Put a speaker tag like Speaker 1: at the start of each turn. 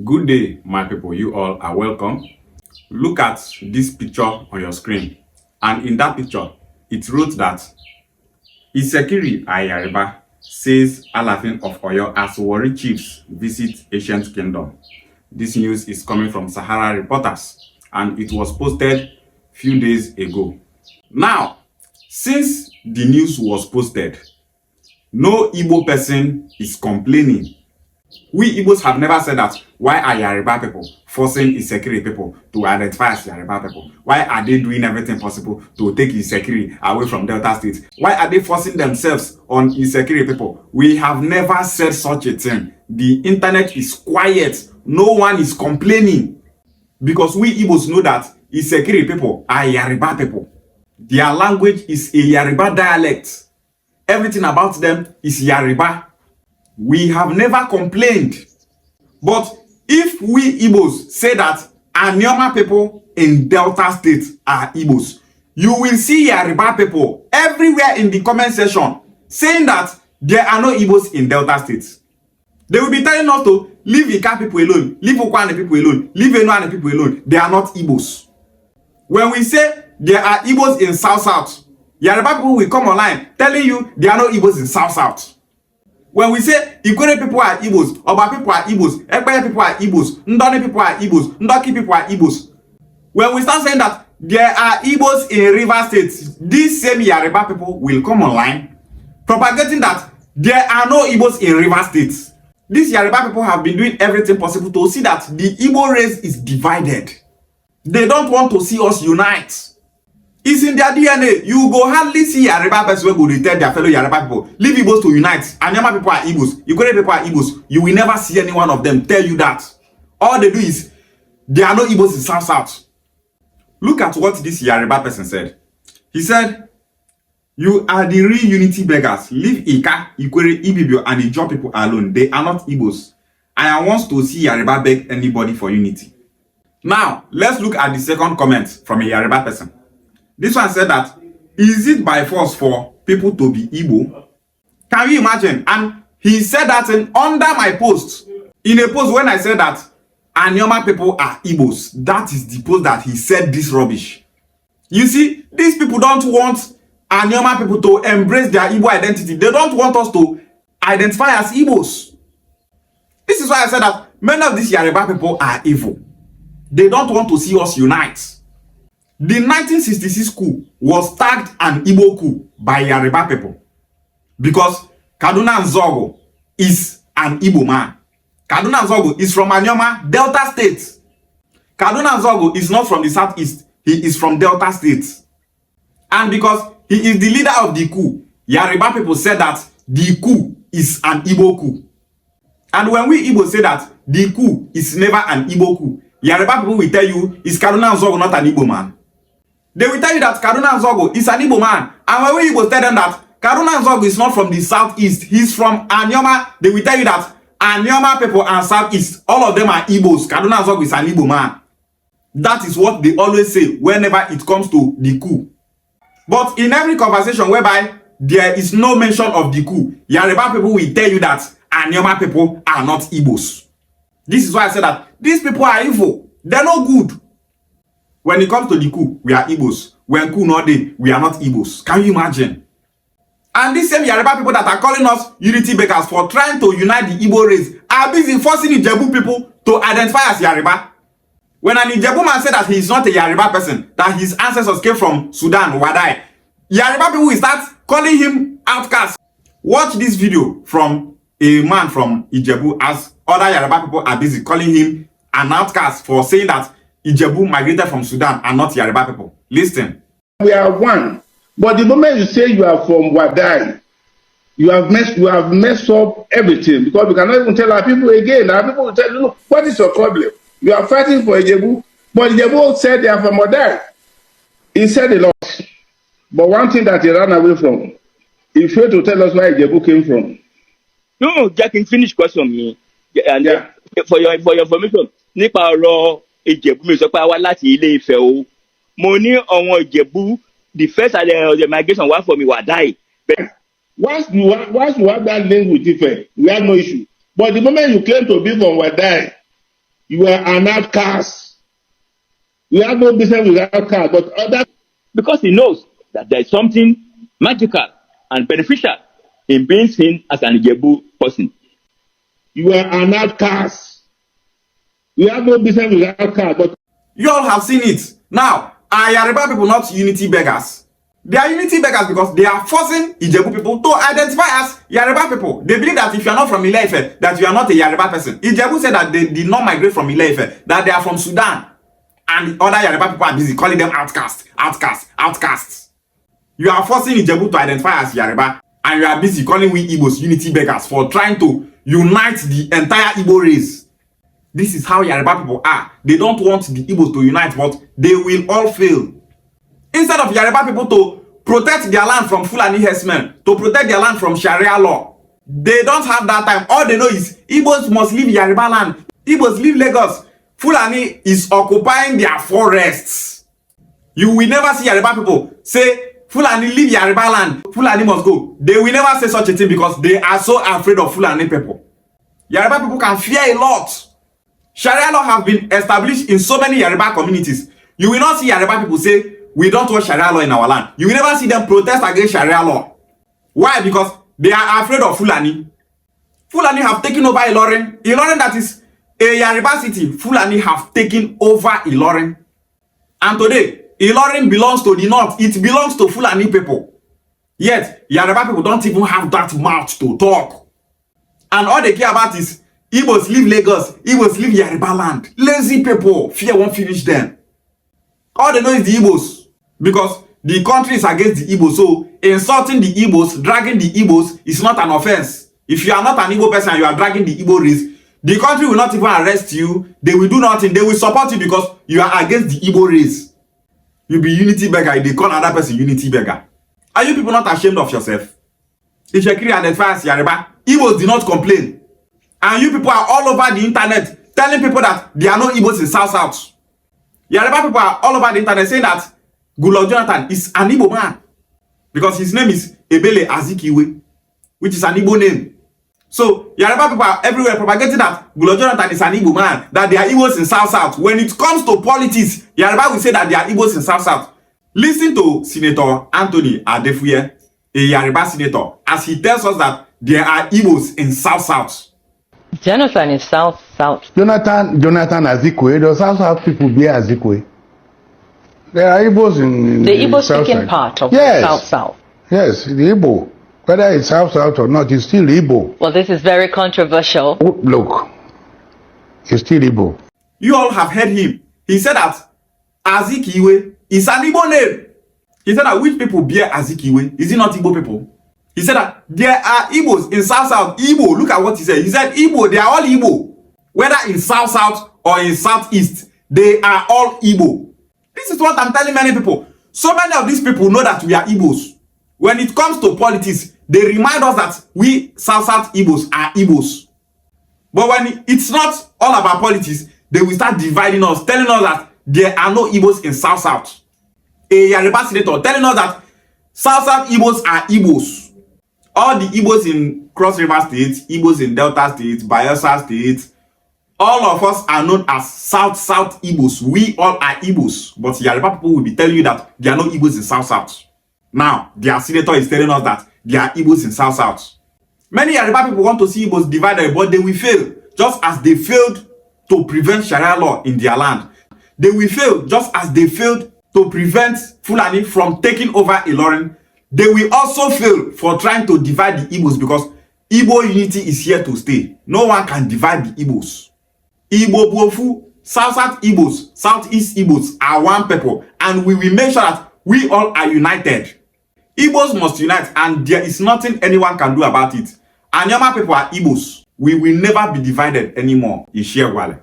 Speaker 1: Good day, my people. You all are welcome. Look at this picture on your screen. And in that picture, it wrote that Isekiri Ayariba says Alafin of Oyo as Warri chiefs visit ancient kingdom. This news is coming from Sahara Reporters and it was posted few days ago. Now, since the news was posted, no Igbo person is complaining. We Igbos have never said that. Why are Yoruba people forcing Isekiri people to identify as Yoruba people? Why are they doing everything possible to take Isekiri away from Delta State? Why are they forcing themselves on Isekiri people? We have never said such a thing. The internet is quiet. No one is complaining. Because we Igbos know that Isekiri people are Yoruba people. Their language is a Yoruba dialect. Everything about them is Yoruba. We have never complained. But if we Igbos say that Anioma people in Delta State are Igbos, you will see Yoruba people everywhere in the comment section saying that there are no Igbos in Delta State. They will be telling us to leave Ika people alone, leave Okwane people alone, leave Enuane people alone. They are not Igbos. When we say there are Igbos in South, Yoruba people will come online telling you there are no Igbos in South. When we say Ikwere people are Igbos, Oba people are Igbos, Ekpeye people are Igbos, Ndoni people are Igbos, Ndoki people are Igbos. When we start saying that there are Igbos in River State, these same Yoruba people will come online propagating that there are no Igbos in River State. These Yoruba people have been doing everything possible to see that the Igbo race is divided. They don't want to see us unite. It's in their DNA. You go hardly see Yoruba person who go tell their fellow Yoruba people, leave Igbos to unite. Anyama people are Igbos. Ikwere people are Igbos. You will never see any one of them tell you that. All they do is, there are no Igbos in South. Look at what this Yoruba person said. He said, you are the real unity beggars. Leave Ika, Ikwere, Ibibio, and the Ijaw people alone. They are not Igbos. I want to see Yoruba beg anybody for unity. Now, let's look at the second comment from a Yoruba person. This one said that, is it by force for people to be Igbo? Can you imagine? And he said that under my post, in a post when I said that Anioma people are Igbos. That is the post that he said this rubbish. You see, these people don't want Anioma people to embrace their Igbo identity. They don't want us to identify as Igbos. This is why I said that many of these Yoruba people are evil. They don't want to see us unite. The 1966 coup was tagged an Igbo coup by Yoruba people because Kaduna Nzogo is an Igbo man. Kaduna Nzogo is from Anioma, Delta State. Kaduna Nzogo is not from the southeast. He is from Delta State. And because he is the leader of the coup, Yoruba people said that the coup is an Igbo coup. And when we Igbo say that the coup is never an Igbo coup, Yoruba people will tell you, is Kaduna Nzogo not an Igbo man? They will tell you that Kaduna Nzogo is an Igbo man. And when we Igbo tell them that Kaduna Nzogo is not from the southeast, he's from Anioma, they will tell you that Anioma people and southeast, all of them are Igbos. Kaduna Nzogo is an Igbo man. That is what they always say whenever it comes to the coup. But in every conversation whereby there is no mention of the coup, Yoruba people will tell you that Anioma people are not Igbos. This is why I said that these people are evil. They're not good. When it comes to the coup, we are Igbos. When coup not there, we are not Igbos. Can you imagine? And these same Yoruba people that are calling us unity beggars for trying to unite the Igbo race are busy forcing Ijebu people to identify as Yoruba. When an Ijebu man said that he is not a Yoruba person, that his ancestors came from Sudan, Wadai, Yoruba people will start calling him outcast. Watch this video from a man from Ijebu as other Yoruba people are busy calling him an outcast for saying that Ijebu migrated from Sudan and not Yoruba people. Listen.
Speaker 2: We are one. But the moment you say you are from Wadai, you have messed up everything because we cannot even tell our people again. Our people will tell you, look, what is your problem? You are fighting for Ijebu, but Ijebu said they are from Wadai. He said a lot. But one thing that he ran away from, he failed to tell us where Ijebu came from.
Speaker 3: No, Jack, finish question me. And
Speaker 2: yeah.
Speaker 3: For your information, nípa ọ̀rọ̀ Ìjẹ̀bú mi sọ pé wá láti Ilé-Ifẹ̀ o. Mo ní àwọn Ìjẹ̀bú, the first the migration was from Wadai.
Speaker 2: Once you have that link with Ife, we have no issue. But the moment you claim to be from Wadai, You are an outcast. You have no business with outcast, but other.
Speaker 3: Because he knows that there is something magical and beneficial in being seen as an Ijebu person.
Speaker 2: You are an outcast. You have no business with outcast, but.
Speaker 1: You all have seen it. Now, are Yoruba people not unity beggars? They are unity beggars because they are forcing Ijebu people to identify as Yoruba people. They believe that if you are not from Ile-Ife, that you are not a Yoruba person. Ijebu said that they did not migrate from Ile-Ife, that they are from Sudan. And other Yoruba people are busy calling them outcasts, outcasts, outcasts. You are forcing Ijebu to identify as Yoruba, and you are busy calling we Igbos unity beggars for trying to unite the entire Igbo race. This is how Yoruba people are. They don't want the Igbos to unite, but they will all fail. Instead of Yoruba people to protect their land from Fulani herdsmen, to protect their land from Sharia law, they don't have that time. All they know is Igbos must leave Yoruba land. Igbos leave Lagos. Fulani is occupying their forests. You will never see Yoruba people say Fulani leave Yoruba land, Fulani must go. They will never say such a thing because they are so afraid of Fulani people. Yoruba people can fear a lot. Sharia law have been established in so many Yoruba communities. You will not see Yoruba people say, we don't want Sharia law in our land. You will never see them protest against Sharia law. Why? Because they are afraid of Fulani. Fulani have taken over Ilorin. Ilorin, that is a Yoruba city. Fulani have taken over Ilorin. And today, Ilorin belongs to the north. It belongs to Fulani people. Yet, Yoruba people don't even have that mouth to talk. And all they care about is Igbos leave Lagos, Igbos leave Yoruba land. Lazy people, fear won't finish them. All they know is the Igbos, because the country is against the Igbos. So insulting the Igbos, dragging the Igbos is not an offense. If you are not an Igbo person and you are dragging the Igbo race, the country will not even arrest you. They will do nothing. They will support you because you are against the Igbo race. You be unity beggar. They call another person unity beggar. Are you people not ashamed of yourself? If you can identify as Yoruba, Igbos do not complain. And you people are all over the internet telling people that there are no Igbos in South. Yoruba people are all over the internet saying that Goodluck Jonathan is an Igbo man because his name is Ebele Azikiwe, which is an Igbo name. So Yoruba people are everywhere propagating that Goodluck Jonathan is an Igbo man, that there are Igbos in South. When it comes to politics, Yoruba will say that there are Igbos in South. Listen to Senator Anthony Adefuye, a Yoruba senator, as he tells us that there are Igbos in South.
Speaker 4: Jonathan is South.
Speaker 5: Jonathan Azikwe. Does South people bear Azikwe? There are Igbos in
Speaker 4: The Igbo
Speaker 5: South
Speaker 4: speaking
Speaker 5: side.
Speaker 4: part of
Speaker 5: Yes.
Speaker 4: South.
Speaker 5: Yes, the Igbo. Whether it's South or not, it's still Igbo.
Speaker 4: Well, this is very controversial.
Speaker 5: Oh, look, it's still Igbo.
Speaker 1: You all have heard him. He said that Azikiwe is an Igbo name. He said that which people bear Azikiwe? Is it not Igbo people? He said that there are Igbos in South. Igbo, look at what he said. He said Igbo, they are all Igbo. Whether in South or in Southeast, they are all Igbo. This is what I'm telling many people. So many of these people know that we are Igbos. When it comes to politics, they remind us that we South Igbos are Igbos. But when it's not all about politics, they will start dividing us, telling us that there are no Igbos in South. A Yoruba senator telling us that South Igbos are Igbos. All the Igbos in Cross River State, Igbos in Delta State, Bayelsa State, all of us are known as South Igbos. We all are Igbos. But Yoruba people will be telling you that there are no Igbos in South. Now, their senator is telling us that there are Igbos in South. Many Yoruba people want to see Igbos divided, but they will fail, just as they failed to prevent Sharia law in their land. They will fail, just as they failed to prevent Fulani from taking over Ilorin. They will also fail for trying to divide the Igbos because Igbo unity is here to stay. No one can divide the Igbos. Igbo Bofu, South Igbos, Southeast Igbos are one people, and we will make sure that we all are united. Igbos must unite, and there is nothing anyone can do about it. Anyama people are Igbos. We will never be divided anymore. Ishia Wale.